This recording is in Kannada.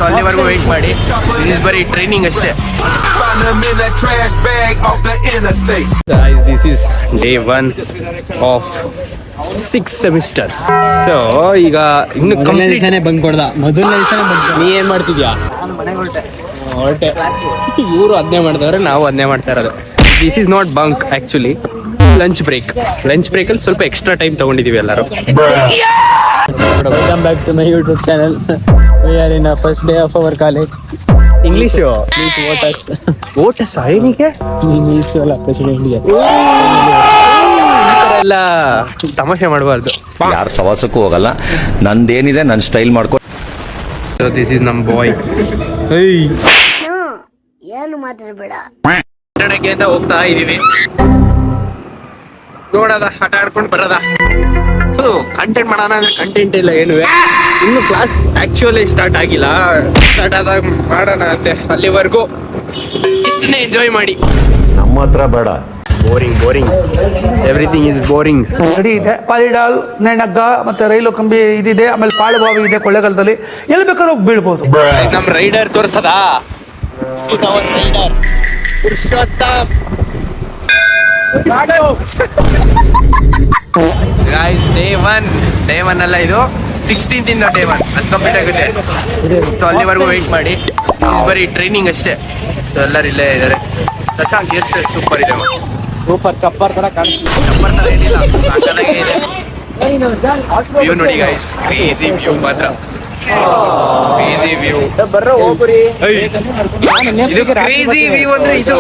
ಅಲ್ಲಿವರೆಗೂ ವೆಯ್ಟ್ ಮಾಡಿ. ದಿಸ್ ಬರೀ ಟ್ರೈನಿಂಗ್ ಅಷ್ಟೇ. Guys, this is day 1 of 6th semester. So ಈಗ ಇನ್ನು ಮೊದಲನೇ ದಿವಸನೇ ಬಂಕ್ ಕೊಡ್ದ. ಮೊದಲನೇ ದಿವಸನೇ ಬಂಕ್. ನೀ ಏನ್ ಮಾಡ್ತಿದ್ಯಾ? ಹೊರಟೆ. ಇವರು ಅದನ್ನೇ ಮಾಡ್ದವ್ರೆ, ನಾವು ಅದನ್ನೇ ಮಾಡ್ತಾ ಇರೋದು. This is not bunk actually, lunch break. Lunch ಬ್ರೇಕಲ್ಲಿ ಸ್ವಲ್ಪ ಎಕ್ಸ್ಟ್ರಾ ಟೈಮ್ ತಗೊಂಡಿದೀವಿ ಎಲ್ಲರೂ. Welcome back to my YouTube channel. We are in our first day of our college. English Please vote us. ಓಟ ಸಾಯನಿಗೆ ನೀಸಲ್ಲ ಪ್ರೆಸಿಡೆಂಟ್ಗೆ. ಎಲ್ಲ ತಮಾಷೆ ಮಾಡಬಾರ್ದು. ಯಾರು ಸವಾಸಕ್ಕೂ ಹೋಗಲ್ಲ. ನಂದೇನಿದೆ ನನ್ನ ಸ್ಟೈಲ್ ಮಾಡ್ಕೊ. So this is ನಮ್ಮ ಬಾಯ್. ಏನು ಮಾತಾಡಬೇಡ. ಕನ್ನಡಕ್ಕೆ ಅಂತ ಹೋಗ್ತಾ ಇದೀವಿ. ನೋಡೋದ, ಆಟ ಆಡ್ಕೊಂಡು ಬರೋದ. ಕಂಟೆಂಟ್ ಮಾಡೋಣ ಅಂದ್ರೆ ಕಂಟೆಂಟ್ ಇಲ್ಲ ಏನು. ಇನ್ನು ಕ್ಲಾಸ್ ಆಕ್ಚುಲಿ ಸ್ಟಾರ್ಟ್ ಆಗಿಲ್ಲ. ಸ್ಟಾರ್ಟ್ ಆದಾಗ ಮಾಡೋಣ ಅಂತೆ. ಅಲ್ಲಿವರೆಗೂ ಇಷ್ಟನ್ನೇ ಎಂಜಾಯ್ ಮಾಡಿ. ನಮ್ಮ ಹತ್ರ ಬೇಡ. Boring everything is boring. ಗಡಿ ಇದೆ, ಪಾಲಿಡಾಲ್, ನೆಣಗ್ಗ ಮತ್ತೆ ರೈಲು ಕಂಬಿ ಇದಿದೆ. ಆಮೇಲೆ ಪಾಳುಬಾವಿ ಇದೆ ಕೊಳ್ಳೇಗಾಲದಲ್ಲಿ. ಎಲ್ಲಿ ಬೇಕಾದ್ರೂ ಹೋಗಿ ಬೀಳ್ಬೋದು. ನಮ್ ರೈಡರ್ ತೋರ್ಸದ ಪುರುಷೋತ್ತಮ್. ಗಾಯ್ಸ್, ಡೇ ಒನ್ ಅಲ್ಲ, ಇದು 16th ಇಂದ ಡೇ 1 ಅದು ಕಂಪ್ಲೀಟ್ ಆಗುತ್ತೆ. ಸೊ ಅಲ್ಲಿವರೆಗೂ ವೆಯ್ಟ್ ಮಾಡಿ. ಬರೀ ಟ್ರೈನಿಂಗ್ ಅಷ್ಟೇ. ಸೊ ಎಲ್ಲರೂ ಇಲ್ಲೇ ಇದ್ದಾರೆ. ಶಶಾಂಕ್ ಎಷ್ಟು ಸೂಪರ್ ಇದೆ. ಸೂಪರ್ ಚಪ್ಪರ್ ತರ ಕಾಣಿಸ್ತಿದೆ. ಚಪ್ಪರ್ ತರ ಏನಿಲ್ಲ, ಸಾಕಾಗೆ ಇದೆ. ವ್ಯೂ ನೋಡಿ ಗಾಯ್ಸ್, ಕ್ರೇಜಿ ವ್ಯೂ ಮಾತ್ರ. Crazy view. ಬರ್ರೋ ಹೋಗ್ರಿ. ಇದು ಕ್ರೇಜಿ ವ್ಯೂ ಅಂದ್ರೆ ಇದು.